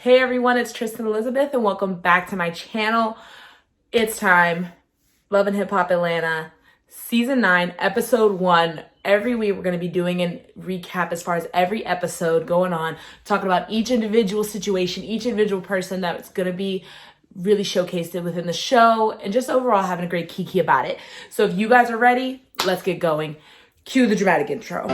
Hey everyone, it's Tristan Elizabeth and welcome back to my channel. It's time. Love and Hip Hop Atlanta, Season 9, Episode 1. Every week we're going to be doing a recap as far as every episode going on, talking about each individual situation, each individual person that's going to be really showcased within the show, and just overall having a great kiki about it. So if you guys are ready, let's get going. Cue the dramatic intro.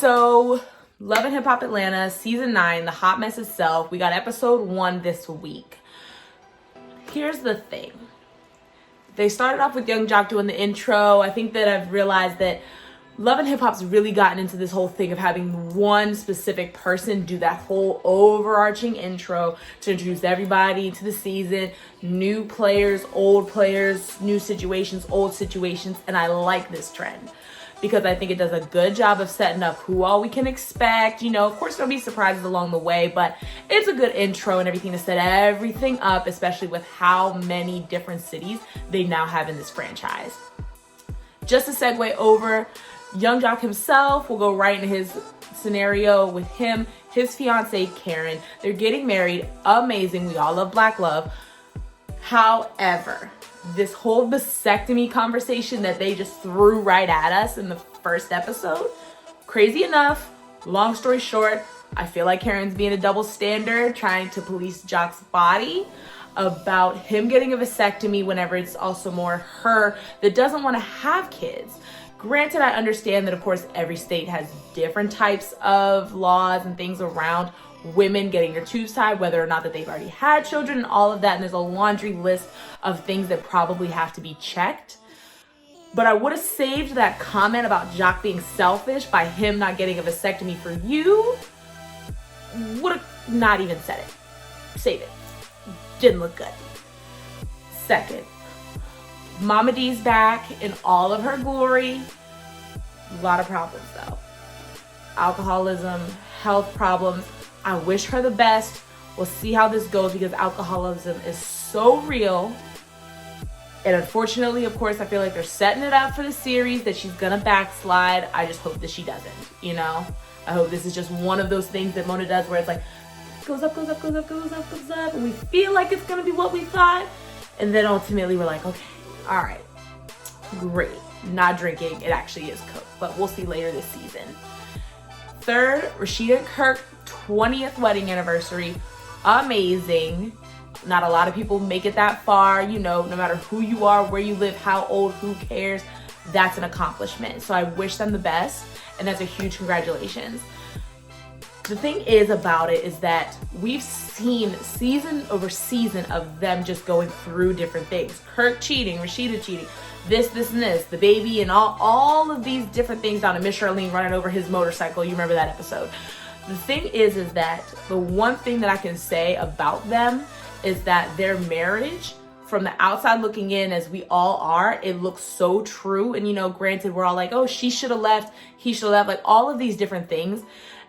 So, Love and Hip Hop Atlanta, Season 9, The Hot Mess Itself. We got Episode 1 this week. Here's the thing. They started off with Young Jock doing the intro. I think that I've realized that Love and Hip Hop's really gotten into this whole thing of having one specific person do that whole overarching intro to introduce everybody to the season. New players, new situations, old situations. And I like this trend, because I think it does a good job of setting up who all we can expect. You know, of course, there'll be surprises along the way, but it's a good intro and everything to set everything up, especially with how many different cities they now have in this franchise. Just to segue over, Young Jock himself, will go right into his scenario with him, his fiance, Karen. They're getting married. Amazing. We all love Black love. However, this whole vasectomy conversation that they just threw right at us in the first episode, crazy enough, long story short, I feel like Karen's being a double standard, trying to police Jock's body about him getting a vasectomy whenever it's also more her that doesn't want to have kids. Granted, I understand that, of course, every state has different types of laws and things around women getting their tubes tied, whether or not that they've already had children and all of that. And there's a laundry list of things that probably have to be checked. But I would have saved that comment about Jock being selfish by him not getting a vasectomy for you. Would have not even said it. Save it. Didn't look good. Second, Mama D's back in all of her glory. A lot of problems though. Alcoholism, health problems. I wish her the best. We'll see how this goes, because alcoholism is so real. And unfortunately, of course, I feel like they're setting it up for the series that she's gonna backslide. I just hope that she doesn't, you know? I hope this is just one of those things that Mona does where it's like, goes up, goes up, goes up, goes up, goes up, and we feel like it's gonna be what we thought. And then ultimately we're like, okay, all right, great. Not drinking, it actually is Coke, but we'll see later this season. Third, Rashida and Kirk 20th wedding anniversary. Amazing. Not a lot of people make it that far. You know, no matter who you are, where you live, how old, who cares, that's an accomplishment. So I wish them the best, and that's a huge congratulations. The thing is about it is that we've seen season over season of them just going through different things. Kirk cheating, Rashida cheating, this, and this, the baby, and all of these different things down to Miss Charlene running over his motorcycle. You remember that episode. The thing is that the one thing that I can say about them is that their marriage, from the outside looking in, as we all are, it looks so true. And, you know, granted, we're all like, oh, she should have left, he should have left, like all of these different things.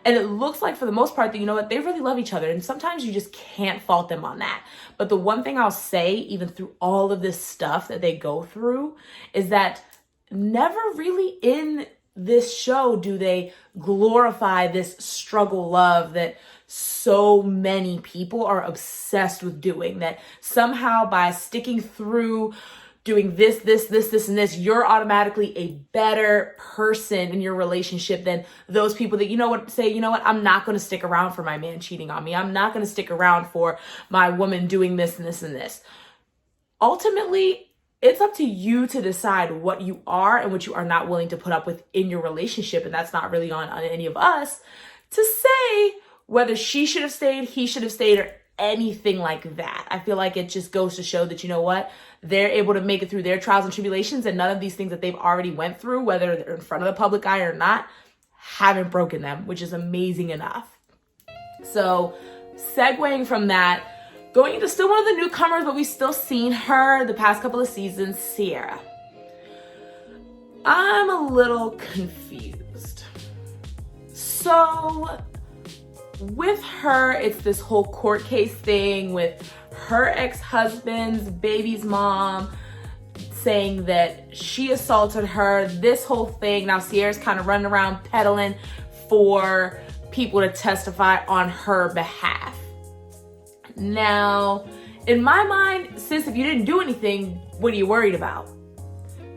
And it looks like, for the most part, that, you know what, they really love each other. And sometimes you just can't fault them on that. But the one thing I'll say, even through all of this stuff that they go through, is that never really in this show do they glorify this struggle love that so many people are obsessed with doing. That somehow by sticking through doing this, and this, you're automatically a better person in your relationship than those people that, you know what, say, you know what, I'm not going to stick around for my man cheating on me. I'm not going to stick around for my woman doing this and this and this. Ultimately, it's up to you to decide what you are and what you are not willing to put up with in your relationship. And that's not really on any of us to say whether she should have stayed, he should have stayed, or anything like that. I feel like it just goes to show that, you know what, they're able to make it through their trials and tribulations, and none of these things that they've already went through, whether they're in front of the public eye or not, haven't broken them, which is amazing enough. So segueing from that, going into still one of the newcomers, but we've still seen her the past couple of seasons, Sierra. I'm a little confused. So with her, it's this whole court case thing with her ex-husband's baby's mom saying that she assaulted her, this whole thing. Now Sierra's kind of running around peddling for people to testify on her behalf. Now, in my mind, sis, if you didn't do anything, what are you worried about?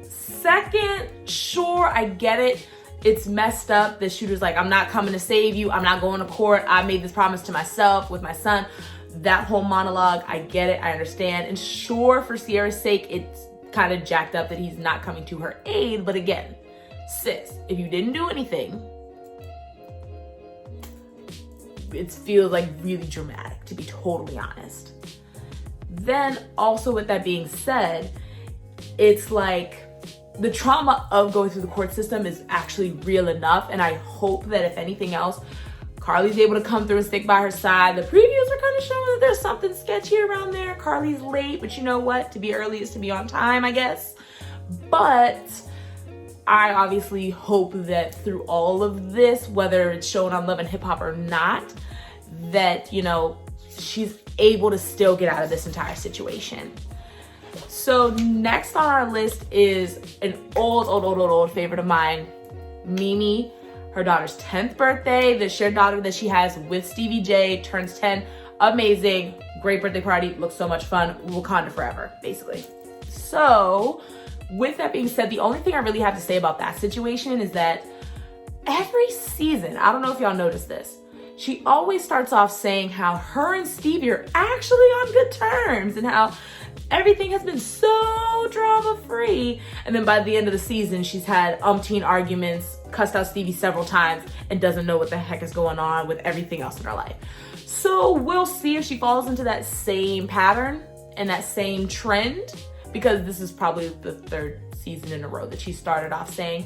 Second, sure, I get it. It's messed up. The shooter's like, I'm not coming to save you. I'm not going to court. I made this promise to myself with my son. That whole monologue, I get it. I understand. And sure, for Sierra's sake, it's kind of jacked up that he's not coming to her aid. But again, sis, if you didn't do anything, it feels like really dramatic, to be totally honest. Then also with that being said, it's like the trauma of going through the court system is actually real enough. And I hope that if anything else, Carly's able to come through and stick by her side. The previews are kind of showing that there's something sketchy around there. Carly's late, but you know what? To be early is to be on time, I guess. But I obviously hope that through all of this, whether it's shown on Love and Hip Hop or not, that, you know, she's able to still get out of this entire situation. So next on our list is an old favorite of mine, Mimi. Her daughter's 10th birthday, the shared daughter that she has with Stevie J, turns 10. Amazing, great birthday party, looks so much fun, Wakanda forever, basically. So with that being said, the only thing I really have to say about that situation is that every season, I don't know if y'all noticed this, she always starts off saying how her and Stevie are actually on good terms and how everything has been so drama-free. And then by the end of the season, she's had umpteen arguments, cussed out Stevie several times, and doesn't know what the heck is going on with everything else in her life. So we'll see if she falls into that same pattern and that same trend, because this is probably the third season in a row that she started off saying,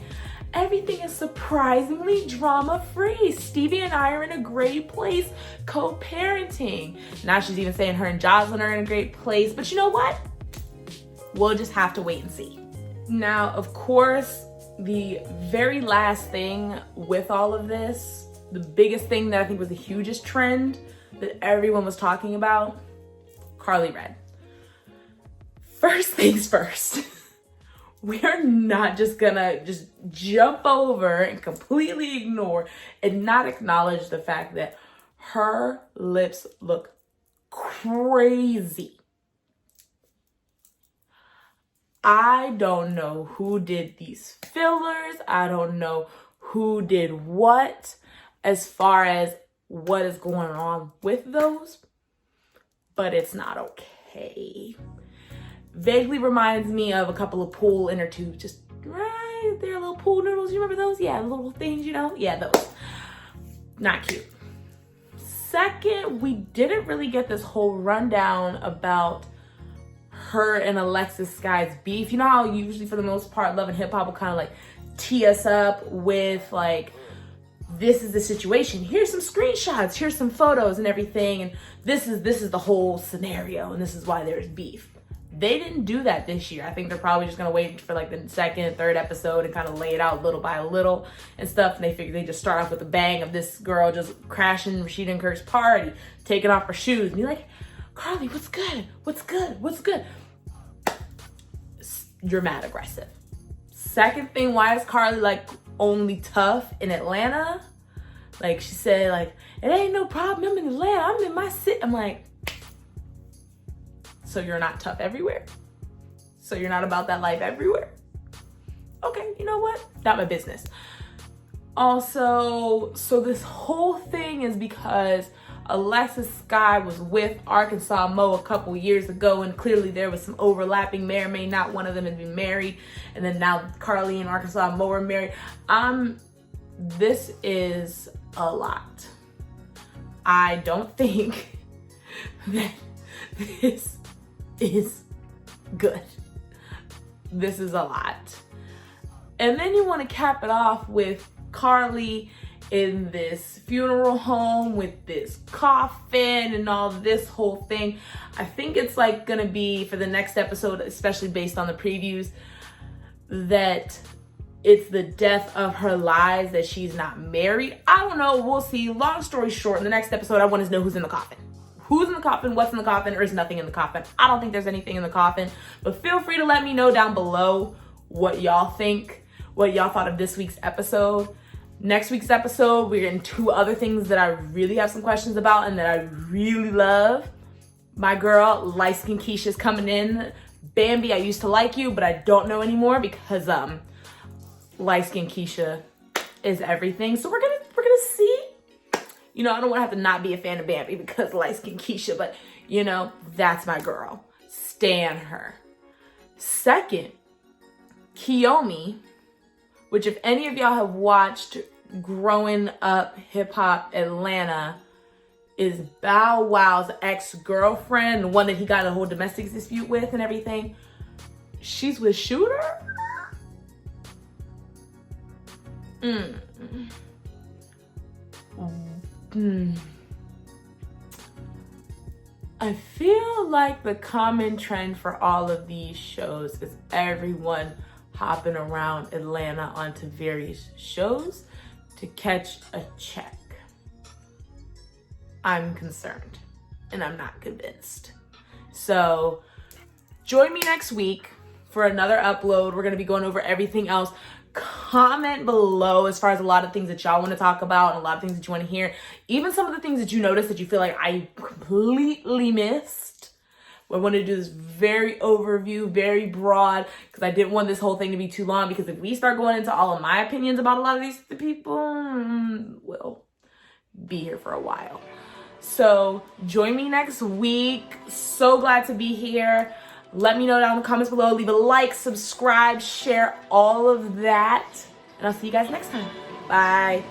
everything is surprisingly drama-free. Stevie and I are in a great place co-parenting. Now she's even saying her and Jocelyn are in a great place. But you know what? We'll just have to wait and see. Now, of course, the very last thing with all of this, the biggest thing that I think was the hugest trend that everyone was talking about, Carly Red. First things first. We're not just gonna just jump over and completely ignore and not acknowledge the fact that her lips look crazy. I don't know who did these fillers. I don't know who did what as far as what is going on with those, but it's not okay. Vaguely reminds me of a couple of pool inner tubes, just right there, little pool noodles. You remember those? Yeah, little things, you know? Yeah, those. Not cute. Second, we didn't really get this whole rundown about her and Alexis Sky's beef. You know how usually for the most part, Love and Hip Hop will kind of like tee us up with like, this is the situation. Here's some screenshots, here's some photos and everything. And this is the whole scenario. And this is why there's beef. They didn't do that this year. I think they're probably just gonna wait for like the second, third episode and kind of lay it out little by little and stuff. And they figure they just start off with a bang of this girl just crashing Rashida and Kirk's party, taking off her shoes. And you're like, Carly, what's good? What's good? What's good? You're mad aggressive. Second thing, why is Carly like only tough in Atlanta? Like she said, like, it ain't no problem. I'm in Atlanta. I'm in my city. I'm like, so you're not tough everywhere? So you're not about that life everywhere? Okay, you know what? Not my business. Also, so this whole thing is because Alexis Sky was with Arkansas Mo a couple years ago, and clearly there was some overlapping. May or may not one of them had been married, and then now Carly and Arkansas Mo are married. This is a lot. I don't think that this is good. This is a lot. And then you want to cap it off with Carly in this funeral home with this coffin and all this whole thing. I think it's like gonna be for the next episode, especially based on the previews, that it's the death of her lies, that she's not married. I don't know, we'll see. Long story short, in the next episode, I want to know who's in the coffin. Who's in the coffin, what's in the coffin, or is nothing in the coffin? I don't think there's anything in the coffin, but feel free to let me know down below what y'all think, what y'all thought of this week's episode. Next week's episode, we're getting 2 other things that I really have some questions about and that I really love. My girl, light-skinned Keisha's coming in. Bambi, I used to like you, but I don't know anymore because light-skinned Keisha is everything. So we're gonna see. You know, I don't want to have to not be a fan of Bambi because light-skinned Keisha, but you know, that's my girl. Stan her. Second, Kiyomi, which if any of y'all have watched Growing Up Hip Hop Atlanta, is Bow Wow's ex-girlfriend, the one that he got a whole domestic dispute with and everything. She's with Shooter? I feel like the common trend for all of these shows is everyone hopping around Atlanta onto various shows to catch a check. I'm concerned and I'm not convinced. So join me next week for another upload. We're going to be going over everything else. Comment below as far as a lot of things that y'all want to talk about and a lot of things that you want to hear. Even some of the things that you notice that you feel like I completely missed. I wanted to do this very overview, very broad, because I didn't want this whole thing to be too long, because if we start going into all of my opinions about a lot of these people, we'll be here for a while. So join me next week. So glad to be here. Let me know down in the comments below. Leave a like, subscribe, share, all of that. And I'll see you guys next time. Bye.